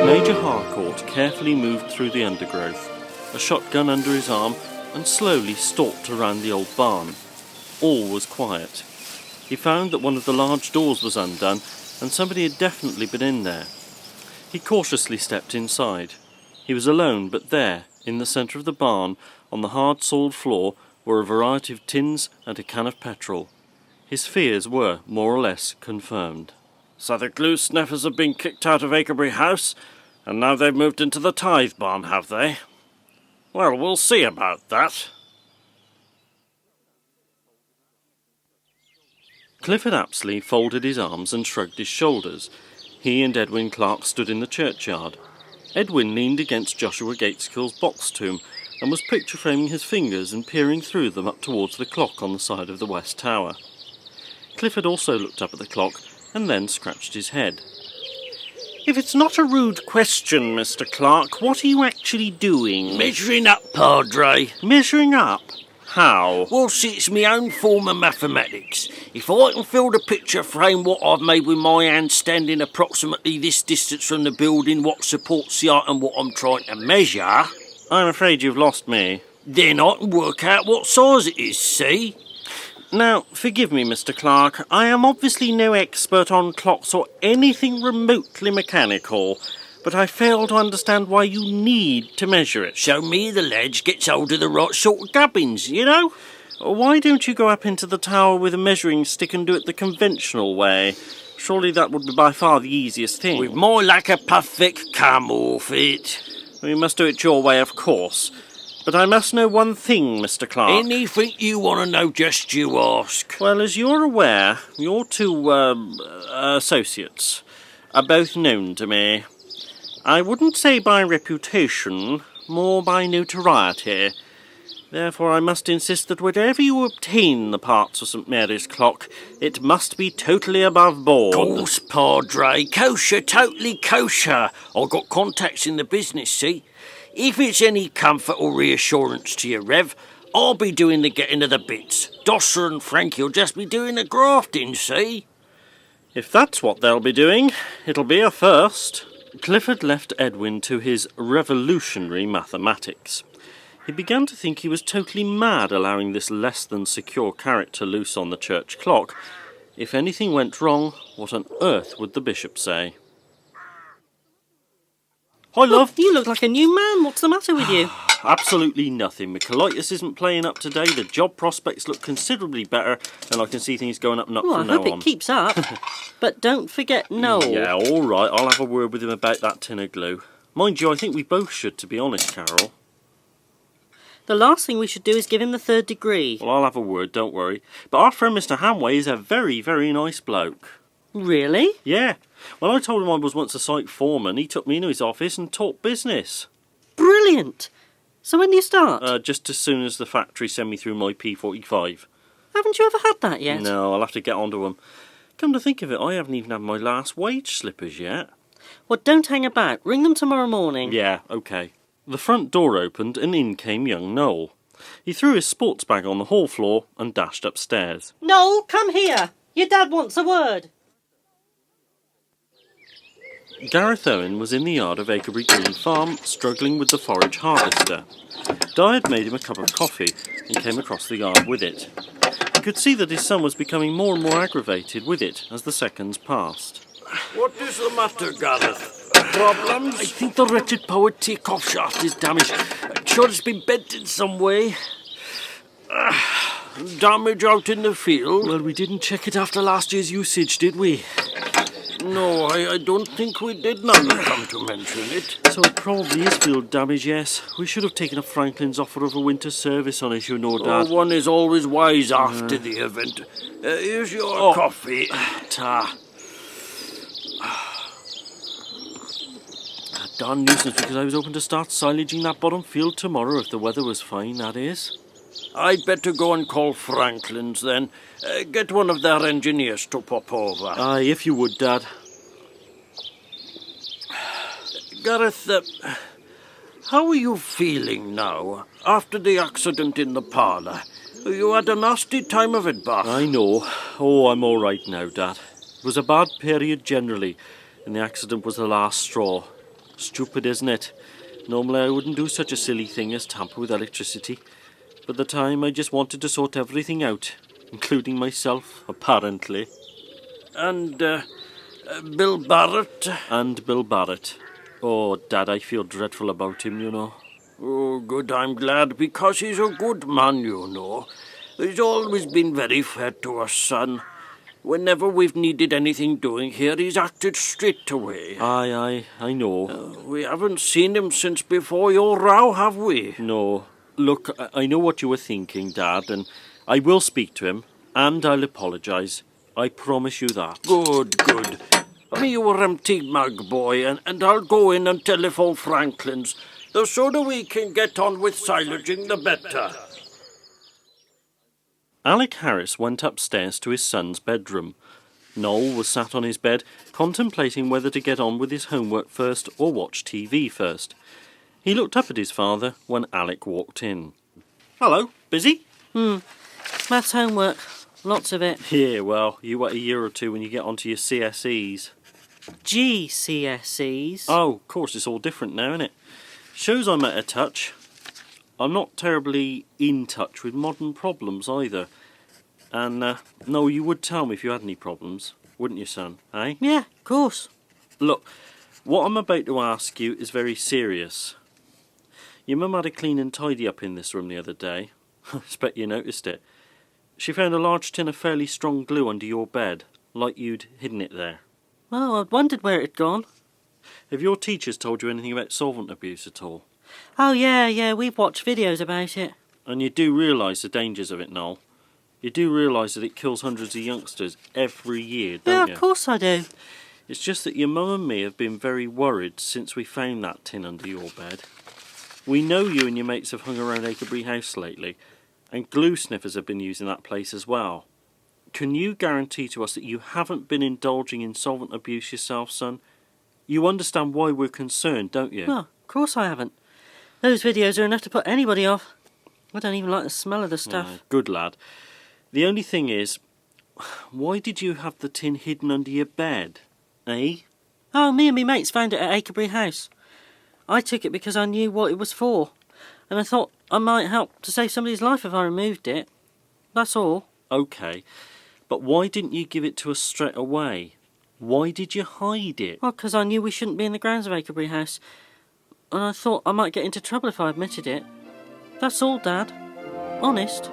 Major Harcourt carefully moved through the undergrowth, a shotgun under his arm, and slowly stalked around the old barn. All was quiet. He found that one of the large doors was undone, and somebody had definitely been in there. He cautiously stepped inside. He was alone, but there, in the centre of the barn, on the hard-soiled floor, were a variety of tins and a can of petrol. His fears were, more or less, confirmed. So the glue sniffers have been kicked out of ACREBURY House, and now they've moved into the Tithe Barn, have they? Well, we'll see about that. Clifford Apsley folded his arms and shrugged his shoulders. He and Edwin Clark stood in the churchyard. Edwin leaned against Joshua Gaitskill's box tomb and was picture-framing his fingers and peering through them up towards the clock on the side of the west tower. Clifford also looked up at the clock and then scratched his head. If it's not a rude question, Mr. Clark, what are you actually doing? Measuring up, Padre. Measuring up? How? Well, see, it's my own form of mathematics. If I can fill the picture frame what I've made with my hand standing approximately this distance from the building what supports the item what I'm trying to measure... I'm afraid you've lost me. Then I can work out what size it is, see? Now, forgive me, Mr. Clark. I am obviously no expert on clocks or anything remotely mechanical, but I fail to understand why you need to measure it. So me, the ledge, gets hold of the right sort of gubbins, you know? Why don't you go up into the tower with a measuring stick and do it the conventional way? Surely that would be by far the easiest thing. With my lack of perfect come off it. We must do it your way, of course. But I must know one thing, Mr. Clark. Anything you want to know, just you ask. Well, as you're aware, your two associates are both known to me. I wouldn't say by reputation, more by notoriety. Therefore, I must insist that whatever you obtain the parts of St. Mary's clock, it must be totally above board. Course, Padre. Kosher, totally kosher. I've got contacts in the business, see? If it's any comfort or reassurance to you, Rev, I'll be doing the getting of the bits. Dosser and Frankie'll just be doing the grafting, see? If that's what they'll be doing, it'll be a first. Clifford left Edwin to his revolutionary mathematics. He began to think he was totally mad allowing this less-than-secure character loose on the church clock. If anything went wrong, what on earth would the bishop say? Hi, love. You look like a new man. What's the matter with you? Absolutely nothing. My colitis isn't playing up today. The job prospects look considerably better, and I can see things going up and up Well, I from now hope on. it keeps up. But don't forget Noel. Yeah, all right. I'll have a word with him about that tin of glue. Mind you, I think we both should, to be honest, Carol. The last thing we should do is give him the 3rd degree. Well, I'll have a word, don't worry. But our friend Mr. Hamway is a very, very nice bloke. Really? Yeah. When I told him I was once a site foreman, he took me into his office and talked business. Brilliant. So when do you start? Just as soon as the factory send me through my P45. Haven't you ever had that yet? No, I'll have to get onto them. Come to think of it, I haven't even had my last wage slippers yet. Well, don't hang about. Ring them tomorrow morning. Yeah, OK. The front door opened and in came young Noel. He threw his sports bag on the hall floor and dashed upstairs. Noel, come here. Your dad wants a word. Gareth Owen was in the yard of ACREBURY Green Farm, struggling with the forage harvester. Dai had made him a cup of coffee and came across the yard with it. He could see that his son was becoming more and more aggravated with it as the seconds passed. What is the matter, Gareth? Problems? I think the wretched power take-off shaft is damaged. I'm sure it's been bent in some way. Damage out in the field? Well, we didn't check it after last year's usage, did we? No, I don't think we did now come to mention it. So it probably is field damage, yes. We should have taken up Franklin's offer of a winter service on it, you know, Dad. Oh, one is always wise after the event. Here's your coffee. Ta. A darn nuisance, because I was hoping to start silaging that bottom field tomorrow if the weather was fine, that is. I'd better go and call Franklin's then. Get one of their engineers to pop over. Aye, if you would, Dad. Gareth, how are you feeling now, after the accident in the parlour? You had a nasty time of it, Bach. I know. Oh, I'm all right now, Dad. It was a bad period generally, and the accident was the last straw. Stupid, isn't it? Normally I wouldn't do such a silly thing as tamper with electricity. But at the time I just wanted to sort everything out, including myself, apparently. And, Bill Barrett? And Bill Barrett. Oh, Dad, I feel dreadful about him, you know. Oh, good, I'm glad, because he's a good man, you know. He's always been very fair to us, son. Whenever we've needed anything doing here, he's acted straight away. Aye, I know. We haven't seen him since before your row, have we? No. Look, I know what you were thinking, Dad, and I will speak to him, and I'll apologise. I promise you that. Good. Me your empty mug, boy, and I'll go in and telephone Franklin's. The sooner we can get on with silaging, the better. Alec Harris went upstairs to his son's bedroom. Noel was sat on his bed, contemplating whether to get on with his homework first or watch TV first. He looked up at his father when Alec walked in. Hello, busy? Maths homework. Lots of it. Yeah, well, you wait a year or two when you get onto your CSEs. GCSEs. Oh, of course, it's all different now, isn't it? Shows I'm out of touch. I'm not terribly in touch with modern problems either. And, no, you would tell me if you had any problems, wouldn't you, son, eh? Yeah, of course. Look, what I'm about to ask you is very serious. Your mum had a clean and tidy up in this room the other day. I expect you noticed it. She found a large tin of fairly strong glue under your bed, like you'd hidden it there. Oh, I wondered where it had gone. Have your teachers told you anything about solvent abuse at all? Oh, yeah, we've watched videos about it. And you do realise the dangers of it, Noel? You do realise that it kills hundreds of youngsters every year, don't you? Yeah, of course I do. It's just that your mum and me have been very worried since we found that tin under your bed. We know you and your mates have hung around ACREBURY House lately, and glue sniffers have been using that place as well. Can you guarantee to us that you haven't been indulging in solvent abuse yourself, son? You understand why we're concerned, don't you? No, of course I haven't. Those videos are enough to put anybody off. I don't even like the smell of the stuff. Good lad. The only thing is, why did you have the tin hidden under your bed? Eh? Oh, me and me mates found it at ACREBURY House. I took it because I knew what it was for, and I thought I might help to save somebody's life if I removed it. That's all. OK, but why didn't you give it to us straight away? Why did you hide it? Well, because I knew we shouldn't be in the grounds of ACREBURY House, and I thought I might get into trouble if I admitted it. That's all, Dad. Honest.